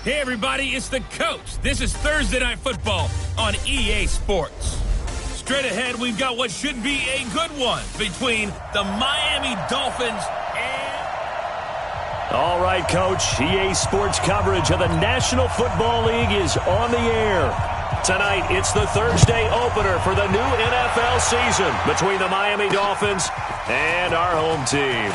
Hey, everybody, it's the Coach. This is Thursday Night Football on EA Sports. Straight ahead, we've got what should be a good one between the Miami Dolphins and... All right, Coach. EA Sports coverage of the National Football League is on the air. Tonight, it's the Thursday opener for the new NFL season between the Miami Dolphins and our home team.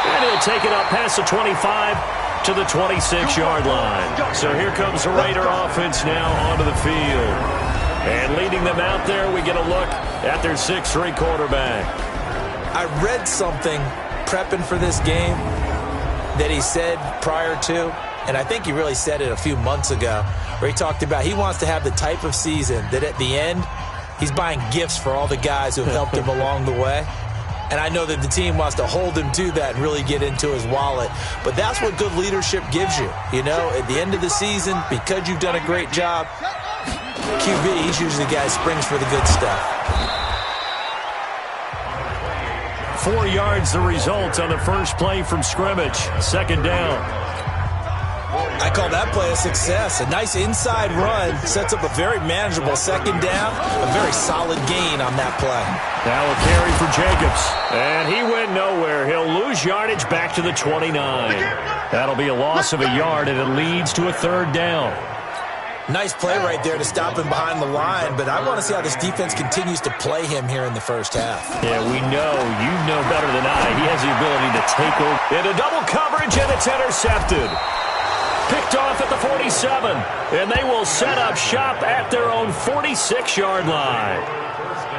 And he'll take it up past the 25 to the 26-yard line. So here comes the Raider offense now onto the field. And leading them out there, we get a look at their 6'3" quarterback. I read something prepping for this game that he said prior to, and I think he really said it a few months ago, where he talked about he wants to have the type of season that at the end, he's buying gifts for all the guys who have helped him along the way. And I know that the team wants to hold him to that and really get into his wallet. But that's what good leadership gives you. You know, at the end of the season, because you've done a great job, QB, he's usually the guy who springs for the good stuff. 4 yards the result on the first play from scrimmage. Second down. I call that play a success. A nice inside run sets up a very manageable second down. A very solid gain on that play. Now a carry for Jacobs. And he went nowhere. He'll lose yardage back to the 29. That'll be a loss of a yard, and it leads to a third down. Nice play right there to stop him behind the line, but I want to see how this defense continues to play him here in the first half. Yeah, we know. You know better than I. He has the ability to take over. Into double coverage, and it's intercepted. Picked off at the 47, and they will set up shop at their own 46-yard line.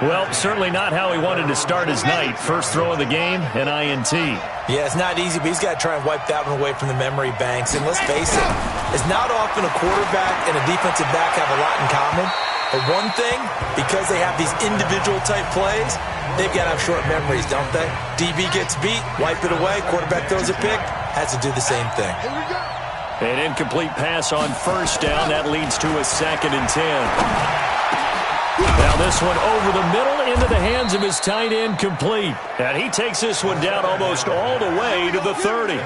Well, certainly not how he wanted to start his night. First throw of the game, an INT. Yeah, it's not easy, but he's got to try and wipe that one away from the memory banks. And let's face it, it's not often a quarterback and a defensive back have a lot in common. But one thing, because they have these individual-type plays, they've got to have short memories, don't they? DB gets beat, wipe it away, quarterback throws a pick, has to do the same thing. An incomplete pass on first down. That leads to a 2nd and 10. Now this one over the middle into the hands of his tight end, complete. And he takes this one down almost all the way to the 30.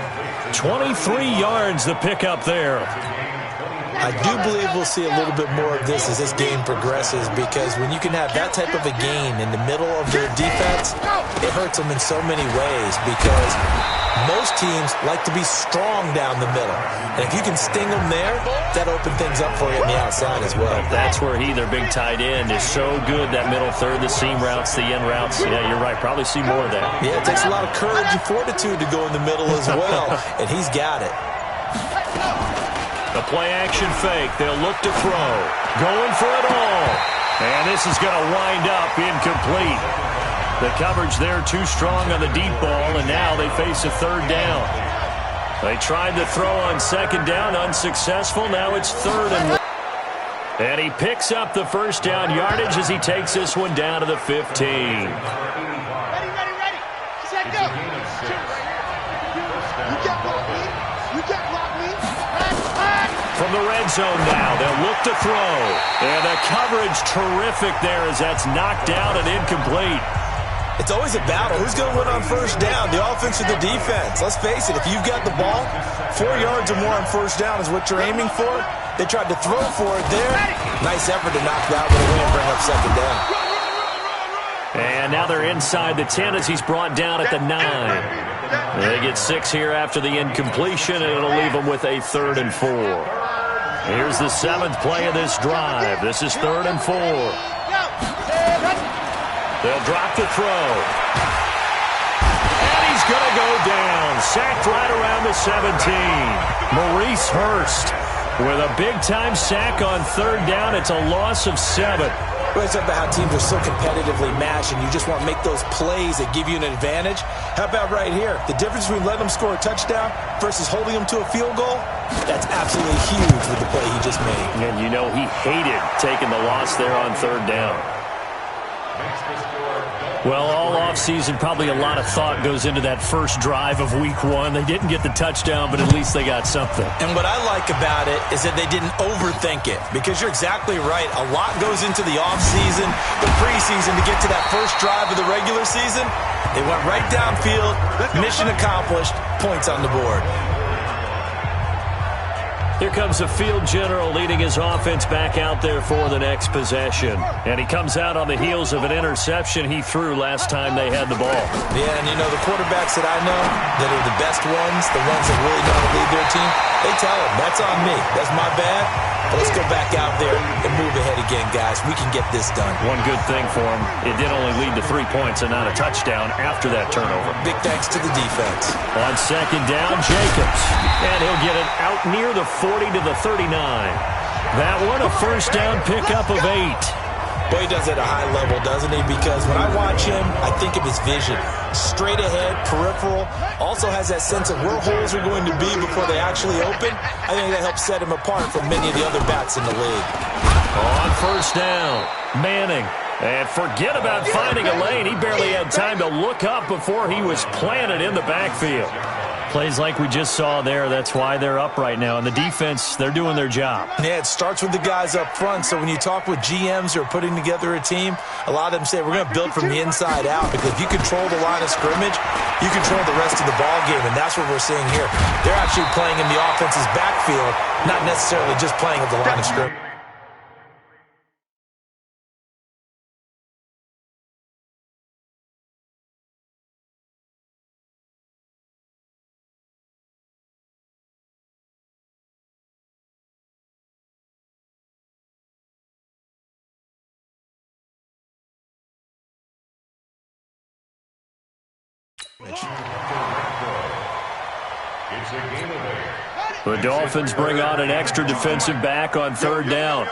23 yards the pickup there. I do believe we'll see a little bit more of this as this game progresses, because when you can have that type of a gain in the middle of their defense, it hurts them in so many ways, because most teams like to be strong down the middle. And if you can sting them there, that opens things up for you on the outside as well. That's where their big tight end, is so good, that middle third, the seam routes, the end routes. Yeah, you're right. Probably see more of that. Yeah, it takes a lot of courage and fortitude to go in the middle as well, and he's got it. The play-action fake. They'll look to throw. Going for it all. And this is going to wind up incomplete. The coverage there too strong on the deep ball, and now they face a third down. They tried to throw on second down, unsuccessful. Now it's 3rd and 1. And he picks up the first down yardage as he takes this one down to the 15. Ready. Set, go. You can't block me. You can't block me. From the red zone now, they'll look to throw. And the coverage terrific there as that's knocked down and incomplete. It's always a battle. Who's going to win on first down, the offense or the defense? Let's face it, if you've got the ball, 4 yards or more on first down is what you're aiming for. They tried to throw for it there. Nice effort to knock that one away and bring up second down. And now they're inside the 10 as he's brought down at the 9. They get 6 here after the incompletion, and it'll leave them with a 3rd and 4. Here's the 7th play of this drive. This is 3rd and 4. They'll drop the throw. And he's going to go down. Sacked right around the 17. Maurice Hurst with a big-time sack on 3rd down. It's a loss of 7. We always talk about how teams are so competitively matched, and you just want to make those plays that give you an advantage. How about right here? The difference between letting them score a touchdown versus holding them to a field goal, that's absolutely huge with the play he just made. And you know he hated taking the loss there on 3rd down. Well, all offseason, probably a lot of thought goes into that first drive of Week 1. They didn't get the touchdown, but at least they got something. And what I like about it is that they didn't overthink it, because you're exactly right. A lot goes into the offseason, the preseason, to get to that first drive of the regular season. They went right downfield, mission accomplished, points on the board. Here comes the field general leading his offense back out there for the next possession. And he comes out on the heels of an interception he threw last time they had the ball. Yeah, and the quarterbacks that I know that are the best ones, the ones that really know how to lead their team, they tell them, that's on me. That's my bad. But let's go back out there and move ahead again, guys. We can get this done. One good thing for him, it did only lead to 3 points and not a touchdown after that turnover. Big thanks to the defense. On second down, Jacobs. And he'll get it out near the 40 to the 39. That one, a first down pickup of 8. Boy, he does it at a high level, doesn't he? Because when I watch him, I think of his vision. Straight ahead, peripheral. Also has that sense of where holes are going to be before they actually open. I think that helps set him apart from many of the other backs in the league. On first down, Manning. And forget about finding a lane. He barely had time to look up before he was planted in the backfield. Plays like we just saw there. That's why they're up right now. And the defense, they're doing their job. Yeah, it starts with the guys up front. So when you talk with GMs who are putting together a team, a lot of them say we're going to build from the inside out, because if you control the line of scrimmage, you control the rest of the ball game, and that's what we're seeing here. They're actually playing in the offense's backfield, not necessarily just playing at the line of scrimmage. The Dolphins bring on an extra defensive back on third down.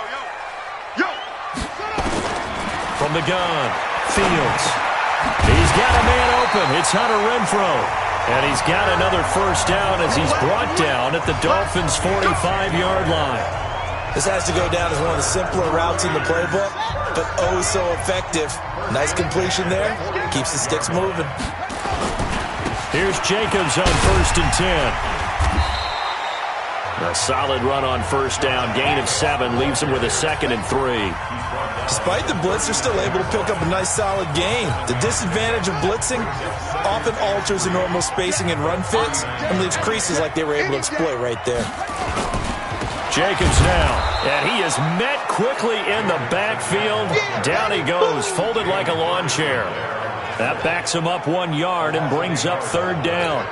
From the gun, Fields. He's got a man open. It's Hunter Renfrow. And he's got another first down as he's brought down at the Dolphins' 45-yard line. This has to go down as one of the simpler routes in the playbook, but oh so effective. Nice completion there. Keeps the sticks moving. Here's Jacobs on first and 10. A solid run on first down. Gain of 7 leaves him with a 2nd and 3. Despite the blitz, they're still able to pick up a nice solid gain. The disadvantage of blitzing often alters the normal spacing and run fits and leaves creases like they were able to exploit right there. Jacobs now, and he is met quickly in the backfield. Down he goes, folded like a lawn chair. That backs him up 1 yard and brings up third down.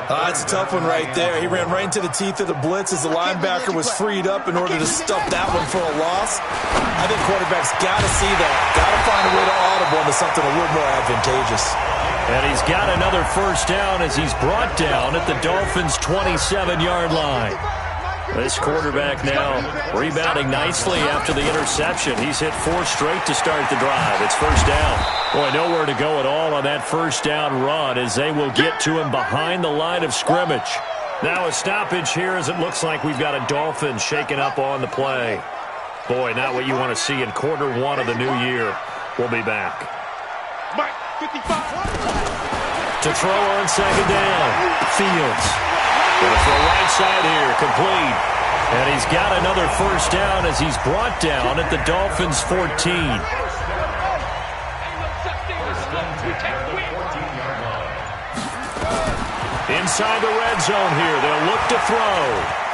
It's a tough one right there. He ran right into the teeth of the blitz as the linebacker was freed up in order to stuff that one for a loss. I think quarterbacks got to see that. Got to find a way to audible into something a little more advantageous. And he's got another first down as he's brought down at the Dolphins' 27-yard line. This quarterback now rebounding nicely after the interception. He's hit 4 straight to start the drive. It's first down. Boy, nowhere to go at all on that first down run as they will get to him behind the line of scrimmage. Now a stoppage here as it looks like we've got a Dolphin shaking up on the play. Boy, not what you want to see in quarter 1 of the new year. We'll be back. To throw on second down, Fields. Going to throw right side here, complete. And he's got another first down as he's brought down at the Dolphins' 14. Inside the red zone here, they'll look to throw.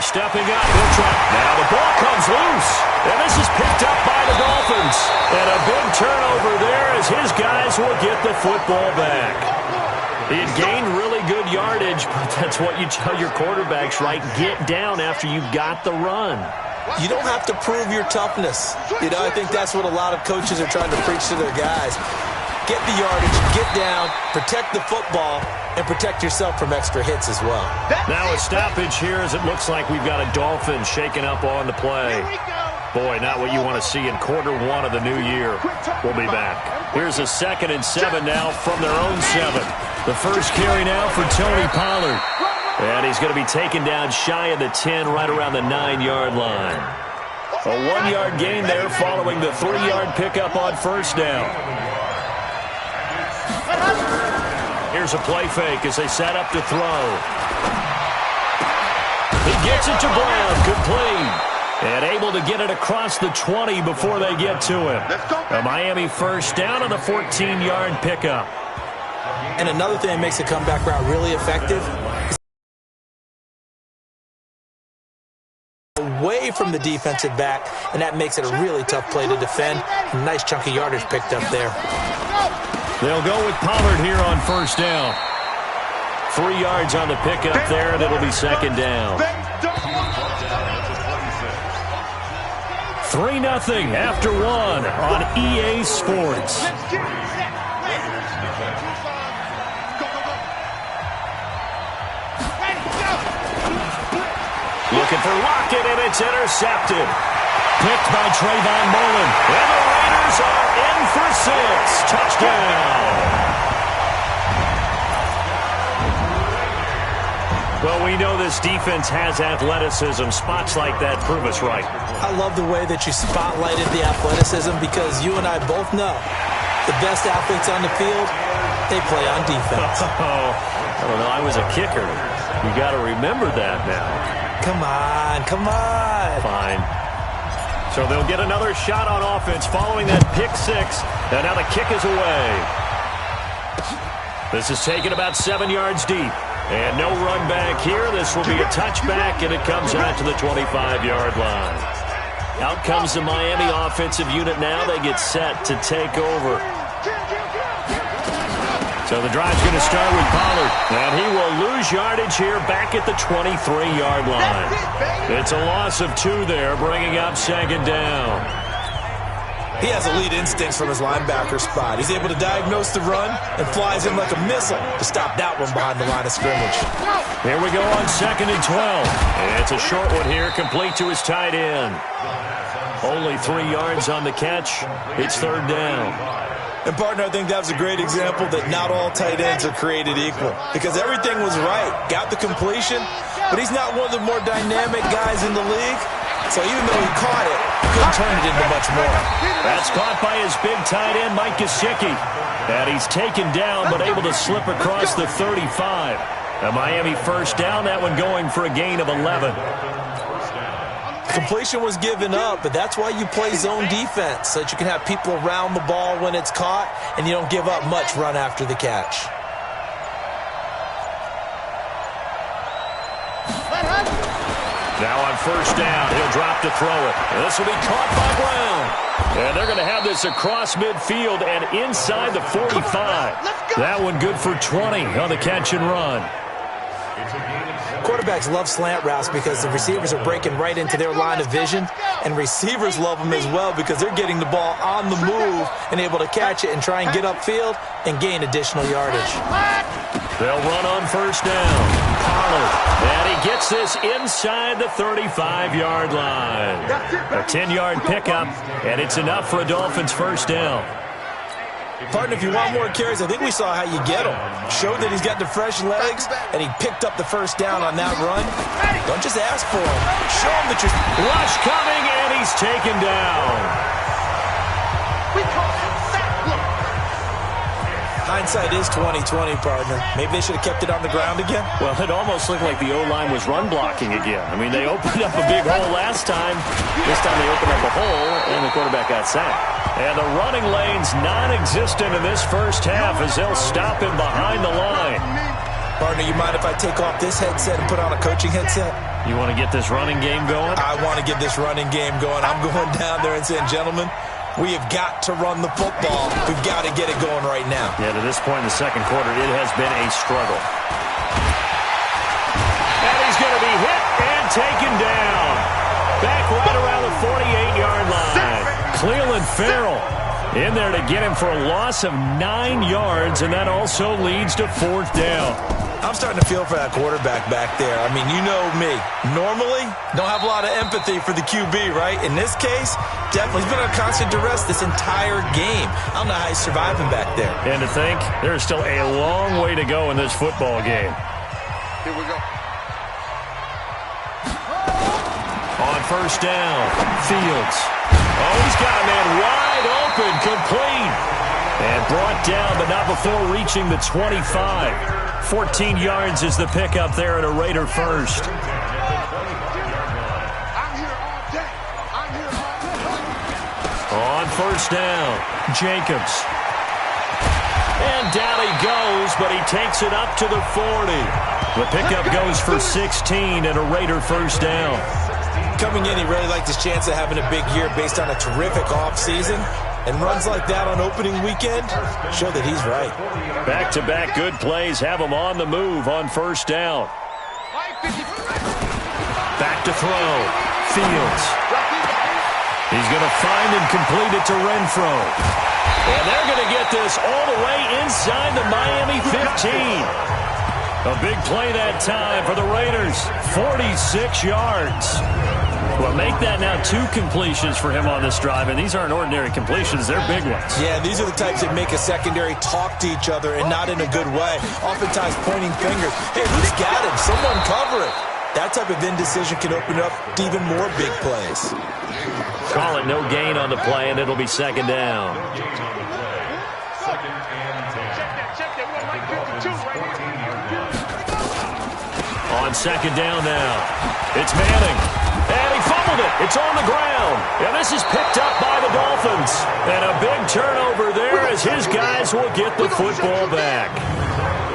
Stepping up, they'll try. Now the ball comes loose. And this is picked up by the Dolphins. And a big turnover there as his guys will get the football back. He had gained really good yardage, but that's what you tell your quarterbacks, right? Get down after you got the run. You don't have to prove your toughness. I think that's what a lot of coaches are trying to preach to their guys. Get the yardage, get down, protect the football, and protect yourself from extra hits as well. Now a stoppage here as it looks like we've got a Dolphin shaking up on the play. Boy, not what you want to see in quarter 1 of the new year. We'll be back. Here's a 2nd and 7 now from their own 7. The first carry now for Tony Pollard. And he's going to be taken down shy of the 10, right around the 9-yard line. A 1-yard gain there following the 3-yard pickup on first down. Here's a play fake as they set up to throw. He gets it to Brown, complete. And able to get it across the 20 before they get to him. A Miami first down on the 14-yard pickup. And another thing that makes a comeback route really effective from the defensive back, and that makes it a really tough play to defend. A nice chunk of yardage picked up there. They'll go with Pollard here on first down. 3 yards on the pickup there, and it'll be second down. 3-0 after 1 on EA Sports. Looking for Lockett, and it's intercepted. Picked by Trayvon Mullen. And the Raiders are in for 6. Touchdown. Well, we know this defense has athleticism. Spots like that prove us right. I love the way that you spotlighted the athleticism because you and I both know the best athletes on the field, they play on defense. I don't know. I was a kicker. You got to remember that now. Come on, come on. Fine. So they'll get another shot on offense following that pick 6. And now the kick is away. This is taken about 7 yards deep. And no run back here. This will be a touchback, and it comes out to the 25-yard line. Out comes the Miami offensive unit now. They get set to take over. So the drive's going to start with Pollard. And he will lose yardage here back at the 23-yard line. It's a loss of 2 there, bringing up second down. He has elite instincts from his linebacker spot. He's able to diagnose the run and flies in like a missile to stop that one behind the line of scrimmage. Here we go on 2nd and 12. And it's a short one here, complete to his tight end. Only 3 yards on the catch. It's third down. And, partner, I think that was a great example that not all tight ends are created equal because everything was right. Got the completion, but he's not one of the more dynamic guys in the league. So even though he caught it, he couldn't turn it into much more. That's caught by his big tight end, Mike Gesicki. And he's taken down but able to slip across the 35. A Miami first down, that one going for a gain of 11. Completion was given up, but that's why you play zone defense, so that you can have people around the ball when it's caught, and you don't give up much run after the catch. Now on first down, he'll drop to throw it. This will be caught by Brown. And they're going to have this across midfield and inside the 45. That one good for 20 on the catch and run. Quarterbacks love slant routes because the receivers are breaking right into their line of vision, and receivers love them as well because they're getting the ball on the move and able to catch it and try and get upfield and gain additional yardage. They'll run on first down. Pollard, and he gets this inside the 35-yard line. A 10-yard pickup, and it's enough for a Dolphins first down. Partner, if you want more carries, I think we saw how you get him. Showed that he's got the fresh legs, and he picked up the first down on that run. Don't just ask for him. Show him that you're... Rush coming, and he's taken down. Hindsight is 20/20, partner. Maybe they should have kept it on the ground again. Well, it almost looked like the O-line was run blocking again. I mean, they opened up a big hole last time. This time they opened up a hole, and the quarterback got sacked. And the running lane's non-existent in this first half as they'll stop him behind the line. Partner, you mind if I take off this headset and put on a coaching headset? You want to get this running game going? I want to get this running game going. I'm going down there and saying, gentlemen, we have got to run the football. We've got to get it going right now. Yeah, to this point in the second quarter, it has been a struggle. And he's going to be hit and taken down. Back right around the 48-yard line. Cleveland Farrell in there to get him for a loss of 9 yards, and that also leads to fourth down. I'm starting to feel for that quarterback back there. I mean, you know me. Normally, don't have a lot of empathy for the QB, right? In this case, definitely. He's been on constant duress this entire game. I don't know how he's surviving back there. And to think, there's still a long way to go in this football game. Here we go. On first down, Fields. Oh, he's got a man wide open, complete. And brought down, but not before reaching the 25. 14 yards is the pickup there at a Raider first. I'm here all day. I'm here all day. On first down, Jacobs. And down he goes, but he takes it up to the 40. The pickup goes for 16 and a Raider first down. coming in, he really liked his chance of having a big year based on a terrific offseason. And runs like that on opening weekend show that he's right. Back-to-back good plays have him on the move on first down. Back to throw. Fields. He's going to find and complete it to Renfro. And they're going to get this all the way inside the Miami 15. A big play that time for the Raiders. 46 yards. Well, make that now 2 completions for him on this drive, and these aren't ordinary completions. They're big ones. Yeah, these are the types that make a secondary talk to each other and not in a good way. Oftentimes pointing fingers. Hey, who's got him? Someone cover it. That type of indecision can open up to even more big plays. Call it no gain on the play, and it'll be second down. On second down now, it's Manning. And he fumbled it. It's on the ground. And this is picked up by the Dolphins. And a big turnover there as his guys will get the football back.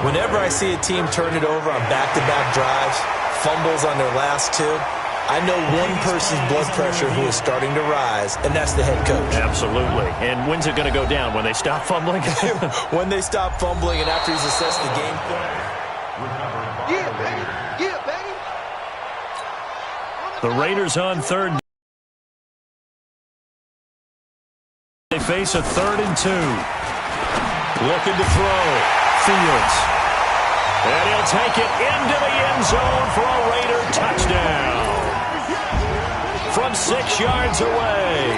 Whenever I see a team turn it over on back-to-back drives, fumbles on their last 2, I know one person's blood pressure who is starting to rise, and that's the head coach. Absolutely. And when's it going to go down? When they stop fumbling? When they stop fumbling and after he's assessed the game. Yeah, baby. Yeah, baby. The Raiders on third. They face a 3rd and 2. Looking to throw. Fields. And he'll take it into the end zone for a Raider touchdown. From 6 yards away.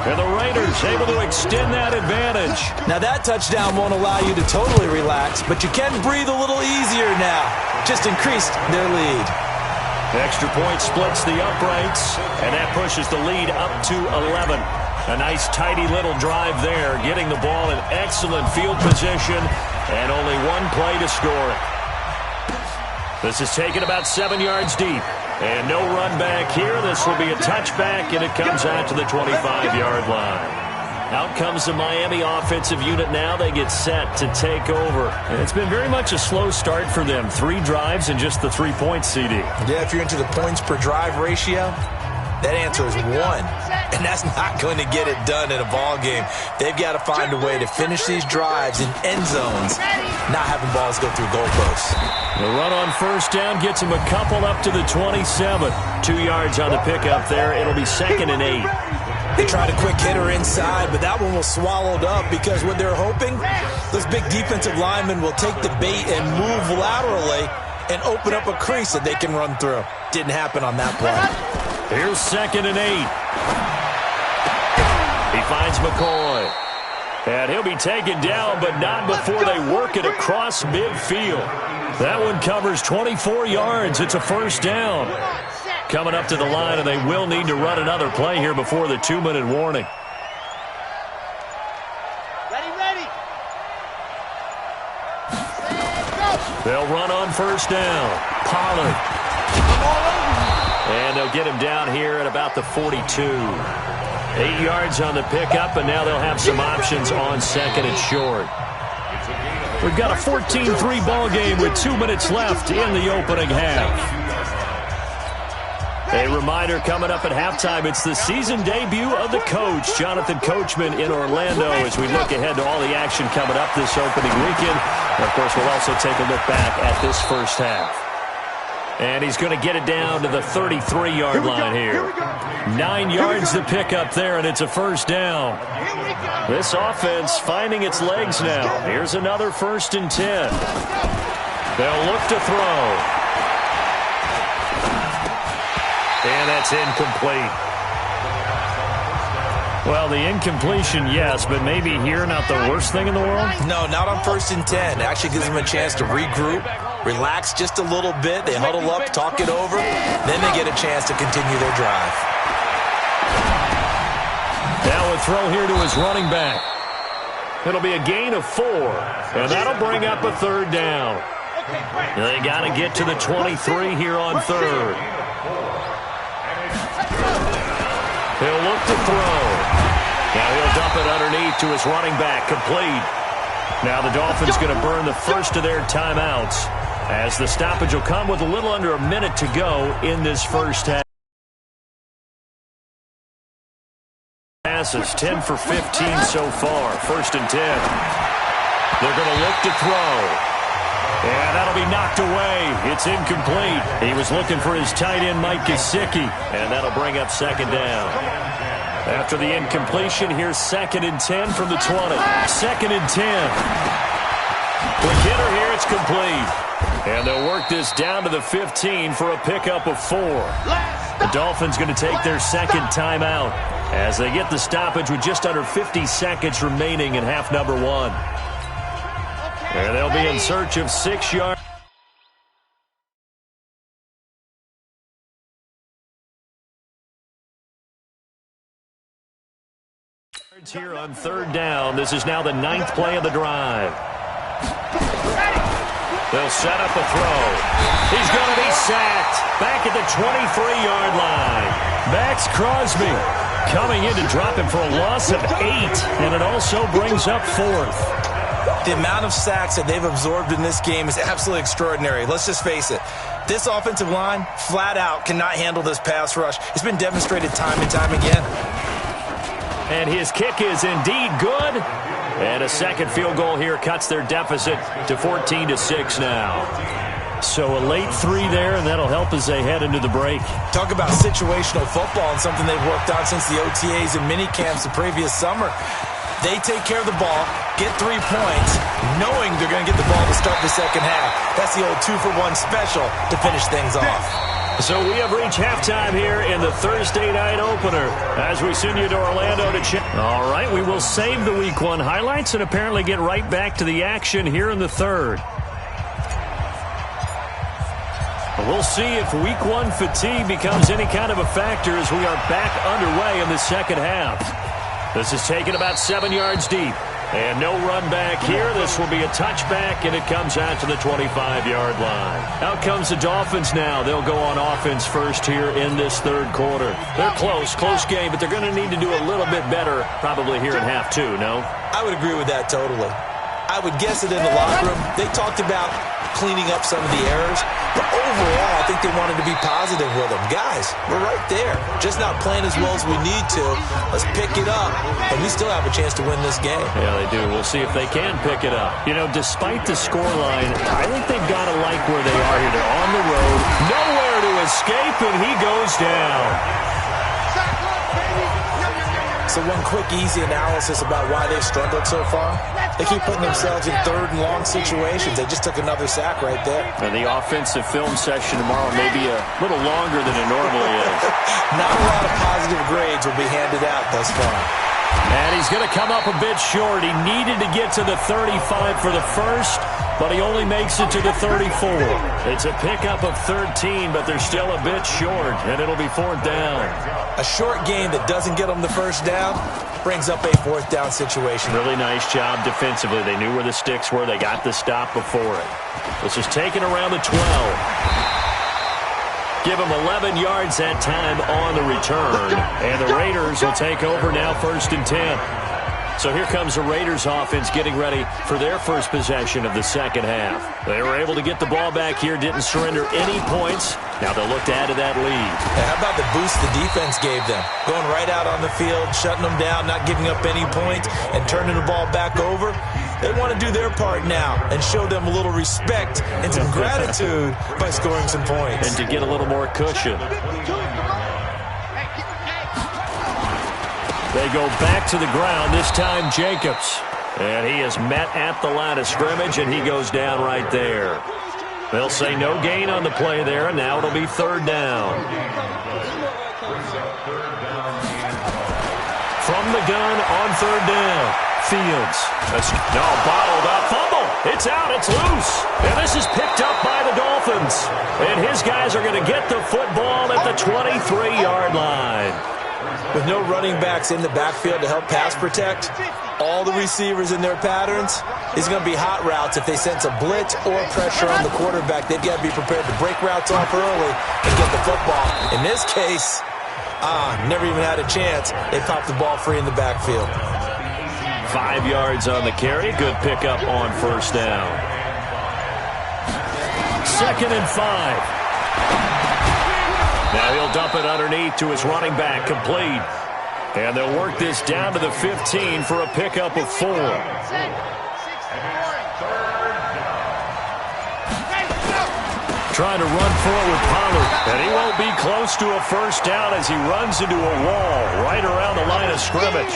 And the Raiders able to extend that advantage. Now that touchdown won't allow you to totally relax, but you can breathe a little easier now. Just increased their lead. Extra point splits the uprights, and that pushes the lead up to 11. A nice, tidy little drive there, getting the ball in excellent field position, and only one play to score it. This is taken about 7 yards deep, and no run back here. This will be a touchback, and it comes out to the 25-yard line. Out comes the Miami offensive unit now. They get set to take over. And it's been very much a slow start for them. 3 drives and just the 3-point CD. Yeah, if you're into the points per drive ratio, that answer is 1. And that's not going to get it done in a ball game. They've got to find a way to finish these drives in end zones, not having balls go through goalposts. The run on first down gets him a couple up to the 27. 2 yards on the pickup there. It'll be 2nd and 8. They tried a quick hitter inside, but that one was swallowed up because what they're hoping, those big defensive linemen will take the bait and move laterally and open up a crease that they can run through. Didn't happen on that play. Here's 2nd and 8. He finds McCoy. And he'll be taken down, but not before they work it across midfield. That one covers 24 yards. It's a first down. Coming up to the line, and they will need to run another play here before the 2-minute warning. Ready. They'll run on first down. Pollard. And they'll get him down here at about the 42. 8 yards on the pickup, and now they'll have some options on 2nd and short. We've got a 14-3 ball game with 2 minutes left in the opening half. A reminder coming up at halftime, it's the season debut of the coach, Jonathan Coachman in Orlando, as we look ahead to all the action coming up this opening weekend. And of course, we'll also take a look back at this first half. And he's going to get it down to the 33-yard line here. 9 yards to pick up there, and it's a first down. This offense finding its legs now. Here's another 1st and 10. They'll look to throw. And that's incomplete. Well, the incompletion, yes, but maybe here not the worst thing in the world? No, not on 1st and 10. It actually gives them a chance to regroup, relax just a little bit. They huddle up, talk it over. Then they get a chance to continue their drive. Now a throw here to his running back. It'll be a gain of 4, and that'll bring up a 3rd down. They got to get to the 23 here on 3rd. He'll look to throw. Now he'll dump it underneath to his running back, complete. Now the Dolphins going to burn the first of their timeouts, as the stoppage will come with a little under a minute to go in this first half. passes, 10 for 15 so far. 1st and 10. They're going to look to throw. And that'll be knocked away. It's incomplete. He was looking for his tight end, Mike Gesicki, and that'll bring up 2nd down. After the incompletion, here's 2nd and 10 from the 20. 2nd and 10. Quick hitter here, it's complete. And they'll work this down to the 15 for a pickup of 4. The Dolphins going to take their 2nd timeout as they get the stoppage with just under 50 seconds remaining in half number 1. And they'll be in search of 6 yards. Here on 3rd down. This is now the 9th play of the drive. They'll set up a throw. He's going to be sacked back at the 23-yard line. Max Crosby coming in to drop him for a loss of 8, and it also brings up 4th. The amount of sacks that they've absorbed in this game is absolutely extraordinary. Let's just face it. This offensive line, flat out, cannot handle this pass rush. It's been demonstrated time and time again. And his kick is indeed good. And a 2nd field goal here cuts their deficit to 14-6 now. So a late 3 there, and that'll help as they head into the break. Talk about situational football and something they've worked on since the OTAs and mini camps the previous summer. They take care of the ball, get 3 points, knowing they're going to get the ball to start the 2nd half. That's the old 2-for-1 special to finish things off. So we have reached halftime here in the Thursday night opener as we send you to Orlando to check. All right, we will save the Week 1 highlights and apparently get right back to the action here in the 3rd. We'll see if Week 1 fatigue becomes any kind of a factor as we are back underway in the 2nd half. This is taken about 7 yards deep. And no run back here. This will be a touchback, and it comes out to the 25-yard line. Out comes the Dolphins now. They'll go on offense first here in this 3rd quarter. They're close game, but they're going to need to do a little bit better probably here in half 2, no? I would agree with that totally. I would guess it in the locker room. They talked about cleaning up some of the errors, but overall, I think they wanted to be positive with them. Guys, we're right there. Just not playing as well as we need to. Let's pick it up, and we still have a chance to win this game. Yeah, they do. We'll see if they can pick it up. You know, despite the scoreline, I think they've got to like where they are here. They're on the road, nowhere to escape, and he goes down. So one quick, easy analysis about why they've struggled so far. They keep putting themselves in 3rd and long situations. They just took another sack right there. And the offensive film session tomorrow may be a little longer than it normally is. Not a lot of positive grades will be handed out thus far. And he's going to come up a bit short. He needed to get to the 35 for the first, but he only makes it to the 34. It's a pickup of 13, but they're still a bit short, and it'll be 4th down. A short game that doesn't get them the first down brings up a 4th down situation. Really nice job defensively. They knew where the sticks were. They got the stop before it. This is taken around the 12. Give them 11 yards that time on the return. And the Raiders will take over now 1st and 10. So here comes the Raiders offense getting ready for their first possession of the 2nd half. They were able to get the ball back here, didn't surrender any points. Now they'll look to add to that lead. How about the boost the defense gave them? Going right out on the field, shutting them down, not giving up any points, and turning the ball back over. They want to do their part now and show them a little respect and some gratitude by scoring some points. And to get a little more cushion. They go back to the ground, this time Jacobs. And he is met at the line of scrimmage, and he goes down right there. They'll say no gain on the play there, and now it'll be 3rd down. From the gun on 3rd down. Fields. Bottled up. Fumble. It's out. It's loose. And this is picked up by the Dolphins. And his guys are going to get the football at the 23-yard line. With no running backs in the backfield to help pass protect, all the receivers in their patterns, it's going to be hot routes. If they sense a blitz or pressure on the quarterback, they've got to be prepared to break routes off early and get the football. In this case, never even had a chance. They popped the ball free in the backfield. 5 yards on the carry. Good pickup on 1st down. 2nd and 5. Now he'll dump it underneath to his running back. Complete. And they'll work this down to the 15 for a pickup of 4. Trying to run for it with Pollard. And he won't be close to a first down as he runs into a wall right around the line of scrimmage.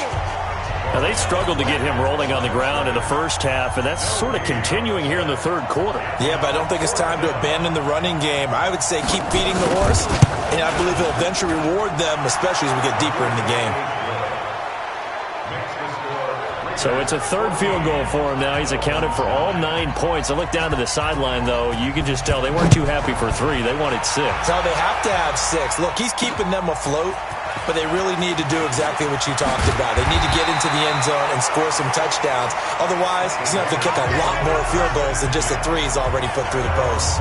Now, they struggled to get him rolling on the ground in the first half, and that's sort of continuing here in the third quarter. Yeah, but I don't think it's time to abandon the running game. I would say keep feeding the horse, and I believe he'll eventually reward them, especially as we get deeper in the game. So it's a third field goal for him now. He's accounted for all 9 points. I look down to the sideline, though. You can just tell they weren't too happy for 3. They wanted 6. No, they have to have 6. Look, he's keeping them afloat, but they really need to do exactly what you talked about. They need to get into the end zone and score some touchdowns. Otherwise, he's going to have to kick a lot more field goals than just the 3 he's already put through the posts.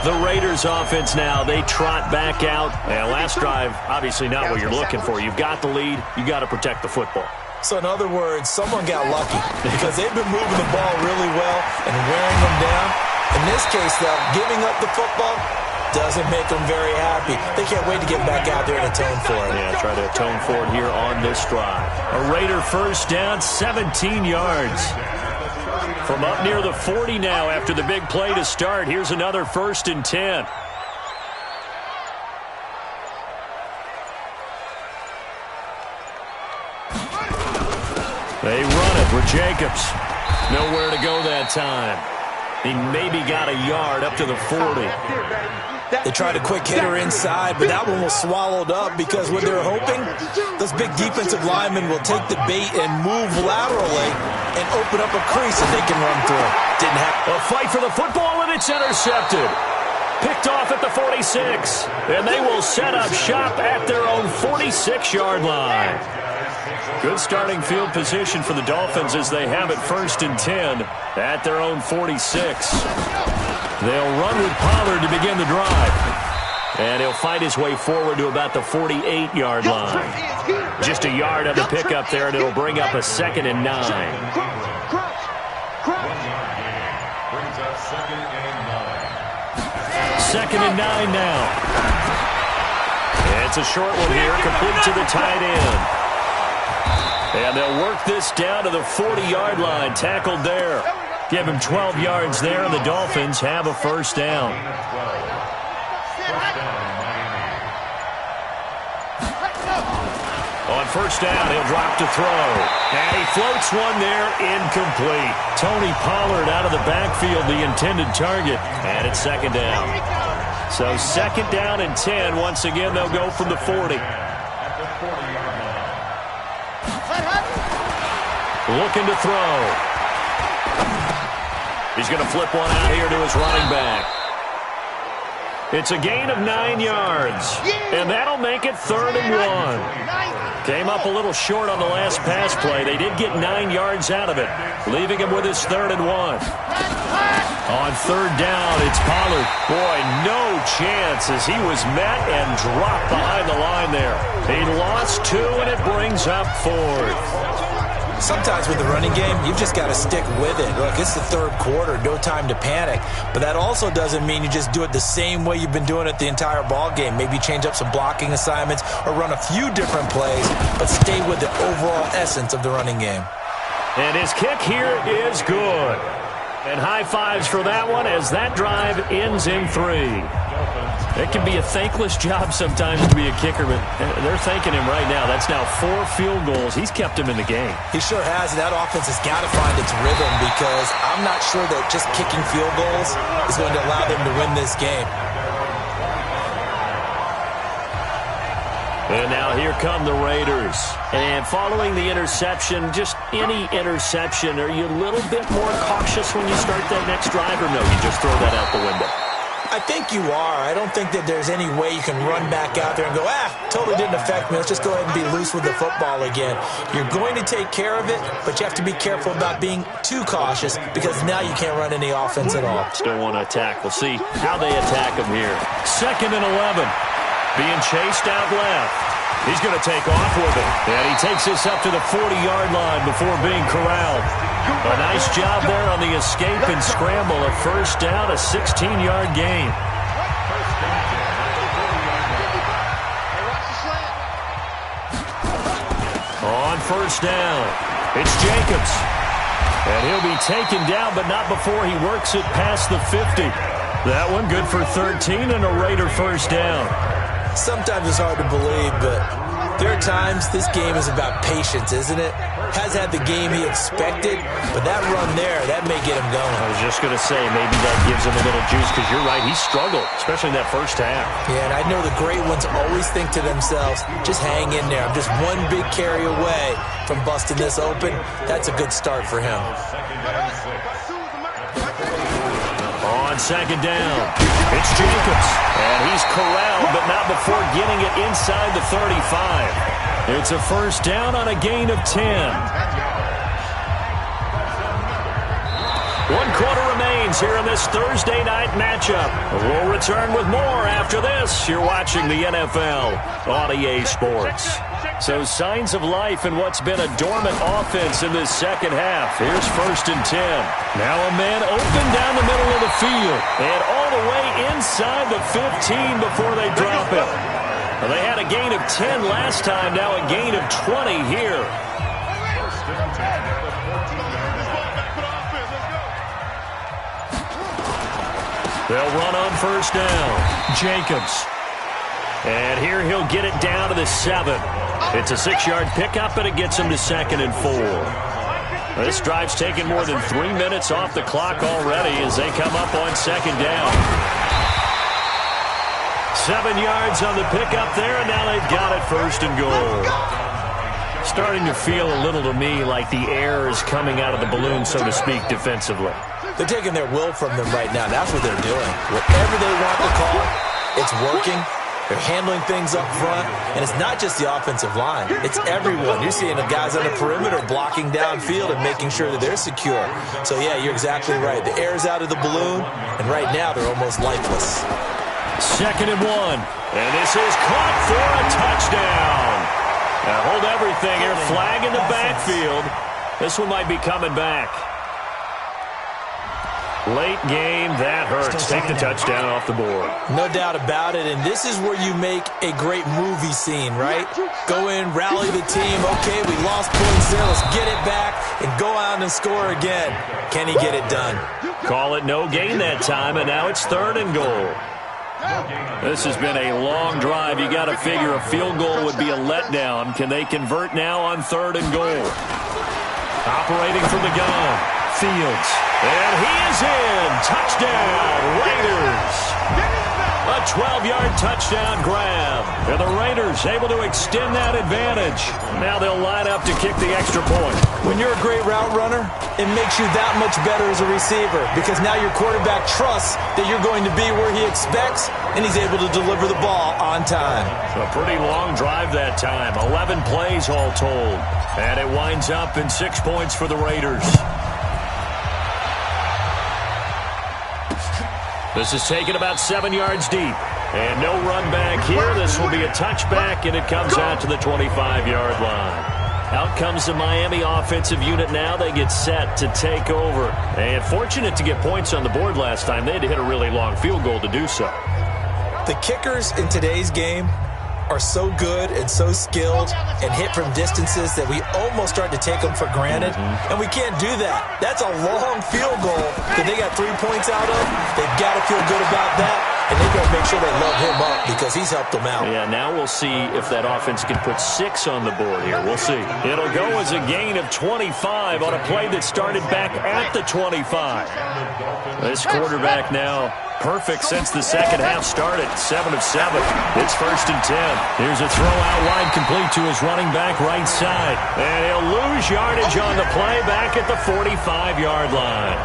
The Raiders offense now, they trot back out. And last drive, obviously not what you're looking for. You've got the lead. You've got to protect the football. So in other words, someone got lucky because they've been moving the ball really well and wearing them down. In this case, though, giving up the football doesn't make them very happy. They can't wait to get back out there and atone for it. Yeah, try to atone for it here on this drive. A Raider first down, 17 yards. From up near the 40 now after the big play to start. Here's another 1st and 10. They run it with Jacobs. Nowhere to go that time. He maybe got a yard up to the 40. They tried a quick hitter inside, but that one was swallowed up because what they're hoping, those big defensive linemen will take the bait and move laterally and open up a crease that they can run through. Didn't happen. A fight for the football, and it's intercepted. Picked off at the 46. And they will set up shop at their own 46-yard line. Good starting field position for the Dolphins as they have it 1st and 10 at their own 46. They'll run with Pollard to begin the drive. And he'll fight his way forward to about the 48-yard line. Just a yard on the pickup there, and it'll bring up a 2nd and 9. Second and 9 now. It's a short one here, complete to the tight end. And they'll work this down to the 40-yard line, tackled there. Give him 12 yards there, and the Dolphins have a first down. On first down, he'll drop to throw. And he floats one there, incomplete. Tony Pollard out of the backfield, the intended target. And it's 2nd down. So 2nd down and 10. Once again, they'll go from the 40. Looking to throw. He's going to flip one out here to his running back. It's a gain of 9 yards. And that'll make it 3rd and 1. Came up a little short on the last pass play. They did get 9 yards out of it, leaving him with his 3rd and 1. On 3rd down, it's Pollard. Boy, no chance as he was met and dropped behind the line there. He lost 2, and it brings up 4th. Sometimes with the running game, you've just got to stick with it. Look, it's the 3rd quarter, no time to panic. But that also doesn't mean you just do it the same way you've been doing it the entire ball game. Maybe change up some blocking assignments or run a few different plays, but stay with the overall essence of the running game. And his kick here is good. And high fives for that one as that drive ends in 3. It can be a thankless job sometimes to be a kicker, but they're thanking him right now. That's now 4 field goals. He's kept him in the game. He sure has, and that offense has got to find its rhythm because I'm not sure that just kicking field goals is going to allow them to win this game. And now here come the Raiders. And following the interception, just any interception, are you a little bit more cautious when you start that next drive, or no, you just throw that out the window? I think you are. I don't think that there's any way you can run back out there and go, totally didn't affect me. Let's just go ahead and be loose with the football again. You're going to take care of it, but you have to be careful about being too cautious because now you can't run any offense at all. Still want to attack. We'll see how they attack him here. 2nd and 11. Being chased out left. He's going to take off with it. And he takes this up to the 40-yard line before being corralled. A nice job there on the escape and scramble. A first down, a 16-yard gain. On first down, it's Jacobs. And he'll be taken down, but not before he works it past the 50. That one good for 13 and a Raider first down. Sometimes it's hard to believe, but there are times this game is about patience, isn't it? Has had the game he expected, but that run there, that may get him going. I was just going to say, maybe that gives him a little juice, because you're right, he struggled, especially in that first half. Yeah, and I know the great ones always think to themselves, just hang in there. I'm just one big carry away from busting this open. That's a good start for him. On second down, it's Jacobs. And he's corralled, but not before getting it inside the 35. It's a first down on a gain of 10. 1 quarter remains here in this Thursday night matchup. We'll return with more after this. You're watching the NFL on EA Sports. So signs of life in what's been a dormant offense in this second half. Here's first and 10. Now a man open down the middle of the field and all the way inside the 15 before they drop it. Well, they had a gain of 10 last time, now a gain of 20 here. They'll run on first down. Jacobs. And here he'll get it down to the 7. It's a 6-yard pickup, and it gets him to 2nd and 4. This drive's taken more than 3 minutes off the clock already as they come up on 2nd down. 7 yards on the pickup there, and now they've got it 1st and goal. Starting to feel a little to me like the air is coming out of the balloon, so to speak, defensively. They're taking their will from them right now. That's what they're doing. Whatever they want to call, it's working. They're handling things up front, and it's not just the offensive line. It's everyone. You're seeing the guys on the perimeter blocking downfield and making sure that they're secure. So, yeah, you're exactly right. The air's out of the balloon, and right now they're almost lifeless. 2nd and 1. And this is caught for a touchdown. Now hold everything here. Flag in the backfield. This one might be coming back. Late game, that hurts. Take the touchdown off the board. No doubt about it, and this is where you make a great movie scene, right? Go in, rally the team. Okay, we lost points there. Let's get it back and go out and score again. Can he get it done? Call it no gain that time, and now it's 3rd and goal. This has been a long drive. You got to figure a field goal would be a letdown. Can they convert now on 3rd and goal? Operating from the gun, Fields. And he is in. Touchdown, Raiders. A 12-yard touchdown grab. And the Raiders able to extend that advantage. Now they'll line up to kick the extra point. When you're a great route runner, it makes you that much better as a receiver because now your quarterback trusts that you're going to be where he expects, and he's able to deliver the ball on time. A pretty long drive that time. 11 plays all told. And it winds up in 6 points for the Raiders. This is taken about 7 yards deep. And no run back here. This will be a touchback, and it comes out to the 25-yard line. Out comes the Miami offensive unit now. They get set to take over. And fortunate to get points on the board last time. They had to hit a really long field goal to do so. The kickers in today's game are so good and so skilled and hit from distances that we almost start to take them for granted. And we can't do that. That's a long field goal that they got 3 points out of. They've got to feel good about that, and they've got to make sure they love him up because he's helped them out. Yeah, now we'll see if that offense can put 6 on the board here. We'll see. It'll go as a gain of 25 on a play that started back at the 25. This quarterback now perfect since the second half started. 7 of 7. It's 1st and 10. Here's a throw out wide complete to his running back right side. And he'll lose yardage on the play back at the 45-yard line.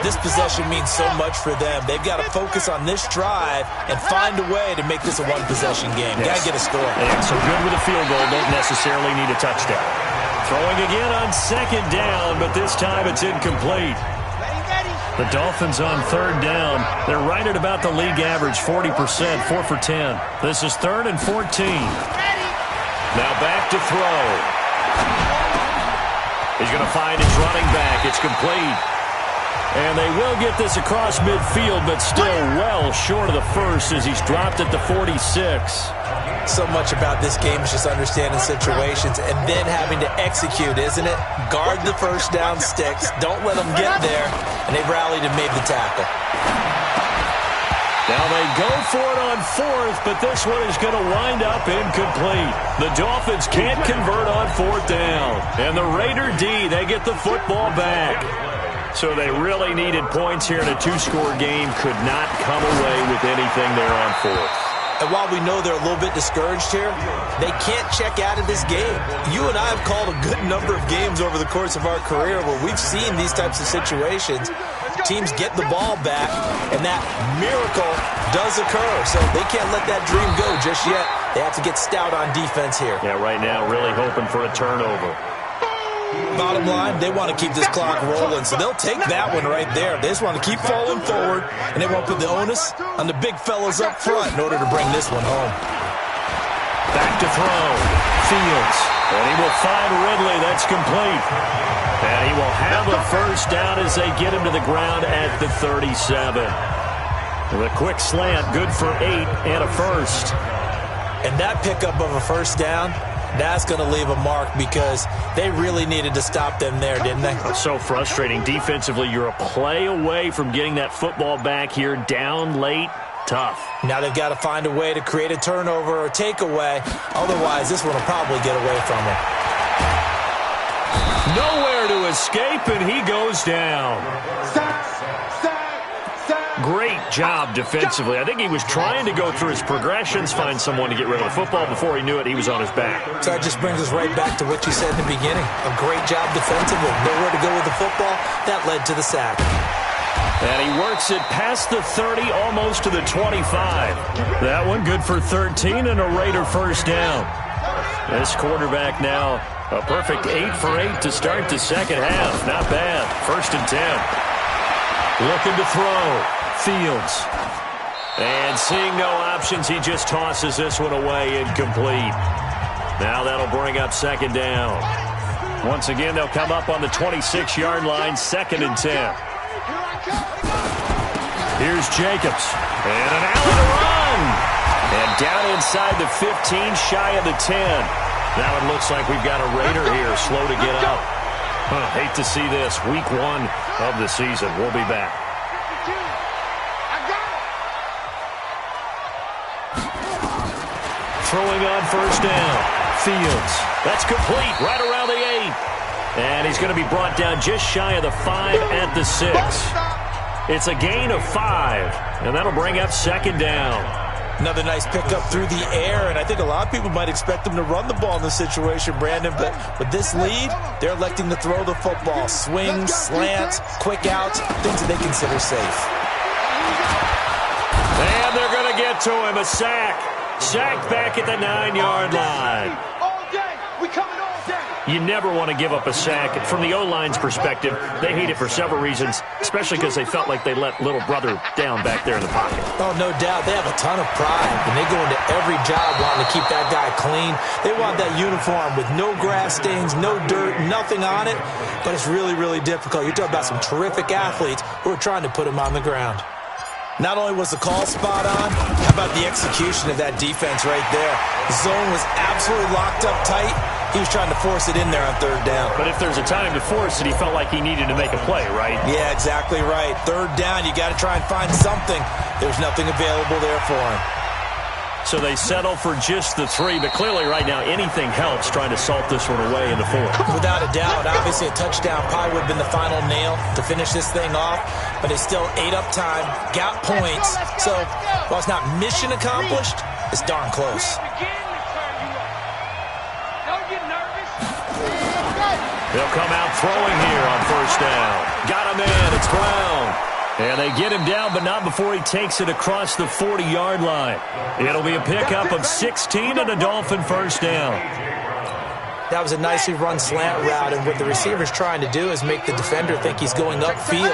This possession means so much for them. They've got to focus on this drive and find a way to make this a one-possession game. Yes. Got to get a score. Yeah, so good with a field goal. Don't necessarily need a touchdown. Throwing again on 2nd down, but this time it's incomplete. The Dolphins on 3rd down. They're right at about the league average, 40%, 4 for 10. This is 3rd and 14. Now back to throw. He's going to find his running back. It's complete. And they will get this across midfield, but still well short of the first as he's dropped at the 46. So much about this game is just understanding situations and then having to execute, isn't it? Guard the first down sticks. Don't let them get there. And they rallied and made the tackle. Now they go for it on fourth, but this one is going to wind up incomplete. The Dolphins can't convert on fourth down. And the Raider D, they get the football back. So they really needed points here in a two-score game. Could not come away with anything there on fourth. And while we know they're a little bit discouraged here, they can't check out of this game. You and I have called a good number of games over the course of our career where we've seen these types of situations. Teams get the ball back, and that miracle does occur. So they can't let that dream go just yet. They have to get stout on defense here. Yeah, right now really hoping for a turnover. Bottom line, they want to keep this clock rolling, so they'll take that one right there. They just want to keep falling forward, and they won't put the onus on the big fellas up front in order to bring this one home. Back to throw. Fields. And he will find Ridley. That's complete. And he will have a first down as they get him to the ground at the 37. With a quick slant, good for 8 and a first. And that pickup of a first down, that's going to leave a mark because they really needed to stop them there, didn't they? It's so frustrating. Defensively, you're a play away from getting that football back here down late. Tough. Now they've got to find a way to create a turnover or takeaway. Otherwise, this one will probably get away from them. Nowhere to escape, and he goes down. Great job defensively. I think he was trying to go through his progressions, find someone to get rid of the football. Before he knew it, he was on his back. So that just brings us right back to what you said in the beginning. A great job defensively. Nowhere to go with the football. That led to the sack. And he works it past the 30, almost to the 25. That one good for 13 and a Raider first down. This quarterback now a perfect 8 for 8 to start the second half. Not bad. First and 10. Looking to throw. Fields. And seeing no options, he just tosses this one away incomplete. Now that'll bring up second down. Once again, they'll come up on the 26-yard line, second and 10. Here's Jacobs. And an alley to run. And down inside the 15, shy of the 10. Now it looks like we've got a Raider here, slow to get up. Hate to see this. Week 1 of the season. We'll be back. Throwing on first down. Fields. That's complete. Right around the 8. And he's going to be brought down just shy of the 5 at the 6. It's a gain of 5. And that'll bring up second down. Another nice pickup through the air, and I think a lot of people might expect them to run the ball in this situation, Brandon, but with this lead, they're electing to throw the football. Swings, slants, quick outs, things that they consider safe. And they're going to get to him, a sack. Sacked back at the 9-yard line. All day. We coming all day. You never want to give up a sack. From the O-line's perspective, they hate it for several reasons, especially because they felt like they let little brother down back there in the pocket. Oh, no doubt. They have a ton of pride, and they go into every job wanting to keep that guy clean. They want that uniform with no grass stains, no dirt, nothing on it, but it's really, really difficult. You're talking about some terrific athletes who are trying to put him on the ground. Not only was the call spot on, how about the execution of that defense right there? The zone was absolutely locked up tight. He was trying to force it in there on third down. But if there's a time to force it, he felt like he needed to make a play, right? Yeah, exactly right. Third down, you got to try and find something. There's nothing available there for him. So they settle for just the 3, but clearly right now anything helps trying to salt this one away in the 4th. Without a doubt, obviously a touchdown probably would have been the final nail to finish this thing off, but they still ate up time, got points. So while it's not mission accomplished, it's darn close. They'll come out throwing here on first down. Got him in. It's Brown. And they get him down, but not before he takes it across the 40-yard line. It'll be a pickup of 16 and a Dolphin first down. That was a nicely run slant route, and what the receiver's trying to do is make the defender think he's going upfield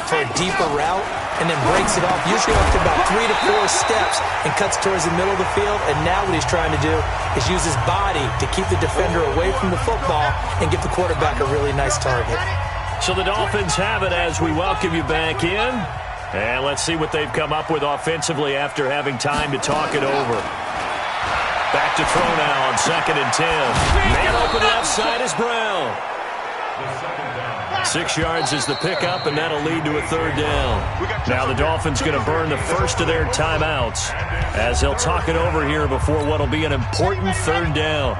for a deeper route and then breaks it off, usually after about 3 to 4 steps, and cuts towards the middle of the field. And now what he's trying to do is use his body to keep the defender away from the football and give the quarterback a really nice target. So the Dolphins have it as we welcome you back in. And let's see what they've come up with offensively after having time to talk it over. Back to throw now on 2nd and 10. Man open left side is Brown. 6 yards is the pickup, and that'll lead to a 3rd down. Now the Dolphins going to burn the first of their timeouts as they'll talk it over here before what will be an important 3rd down.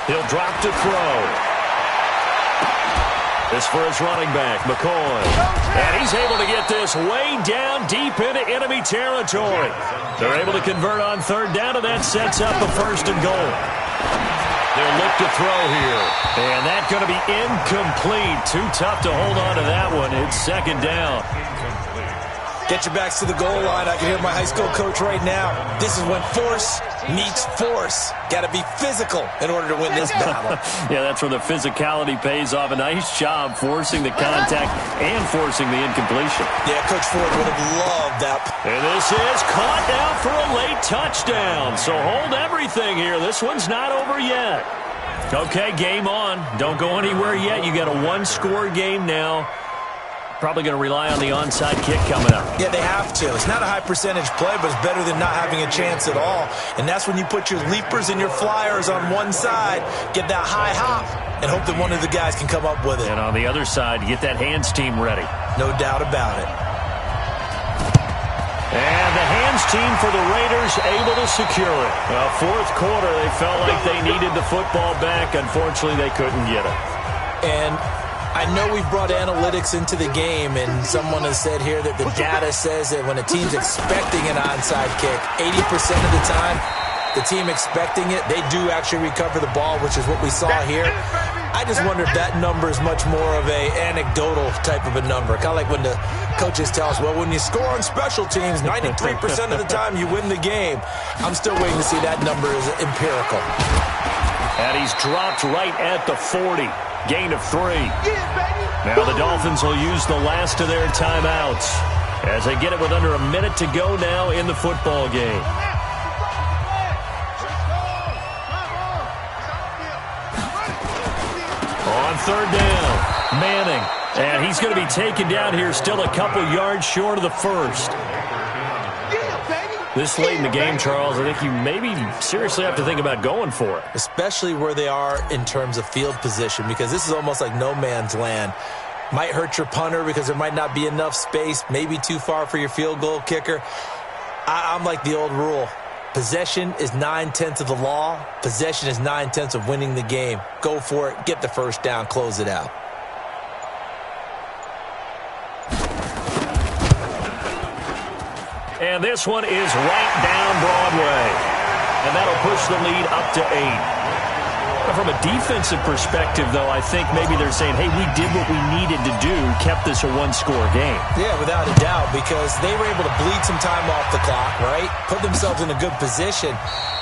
He'll drop to throw. This for his running back, McCoy. And he's able to get this way down deep into enemy territory. They're able to convert on 3rd down, and that sets up a 1st and goal. They'll look to throw here. And that's going to be incomplete. Too tough to hold on to that one. It's 2nd down. Get your backs to the goal line. I can hear my high school coach right now. This is when force meets force. Got to be physical in order to win this battle. Yeah, that's where the physicality pays off. A nice job forcing the contact and forcing the incompletion. Yeah, Coach Ford would have loved that. And this is caught now for a late touchdown. So hold everything here. This one's not over yet. Okay, game on. Don't go anywhere yet. You got a 1-score game now. Probably going to rely on the onside kick coming up. Yeah, they have to. It's not a high percentage play, but it's better than not having a chance at all. And that's when you put your leapers and your flyers on one side, get that high hop, and hope that one of the guys can come up with it. And on the other side, get that hands team ready. No doubt about it. And the hands team for the Raiders able to secure it. Well, 4th quarter, they felt like they needed the football back. Unfortunately, they couldn't get it. And I know we've brought analytics into the game, and someone has said here that the data says that when a team's expecting an onside kick, 80% of the time, the team expecting it, they do actually recover the ball, which is what we saw here. I just wonder if that number is much more of a anecdotal type of a number. Kind of like when the coaches tell us, well, when you score on special teams, 93% of the time you win the game. I'm still waiting to see that number is empirical. And he's dropped right at the 40. Gain of 3. Now the Dolphins will use the last of their timeouts as they get it with under a minute to go now in the football game. On 3rd down, Manning. And he's going to be taken down here still a couple yards short of the 1st. This late in the game, Charles, I think you maybe seriously have to think about going for it. Especially where they are in terms of field position, because this is almost like no man's land. Might hurt your punter because there might not be enough space, maybe too far for your field goal kicker. I'm like the old rule. Possession is 9/10 of the law. Possession is 9/10 of winning the game. Go for it. Get the 1st down. Close it out. And this one is right down Broadway. And that'll push the lead up to 8. From a defensive perspective, though, I think maybe they're saying, hey, we did what we needed to do, kept this a 1-score game. Yeah, without a doubt, because they were able to bleed some time off the clock, right? Put themselves in a good position,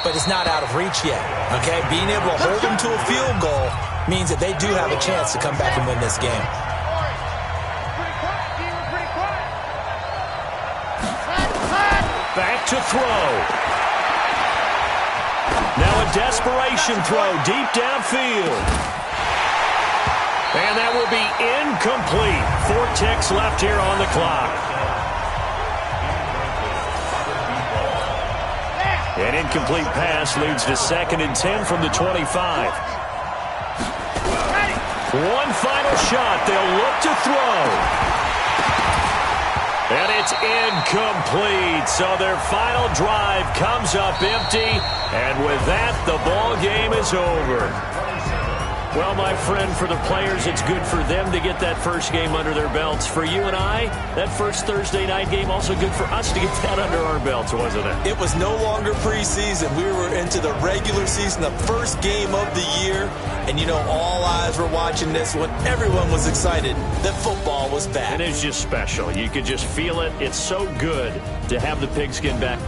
but it's not out of reach yet, okay? Being able to hold them to a field goal means that they do have a chance to come back and win this game. Back to throw. Now a desperation throw deep downfield. And that will be incomplete. 4 ticks left here on the clock. An incomplete pass leads to 2nd and 10 from the 25. One final shot. They'll look to throw. And it's incomplete. So their final drive comes up empty. And with that, the ball game is over. Well, my friend, for the players, it's good for them to get that first game under their belts. For you and I, that first Thursday night game, also good for us to get that under our belts, wasn't it? It was no longer preseason. We were into the regular season, the first game of the year. And, you know, all eyes were watching this one. Everyone was excited that football was back. And it's just special. You could just feel it. It's so good to have the pigskin back.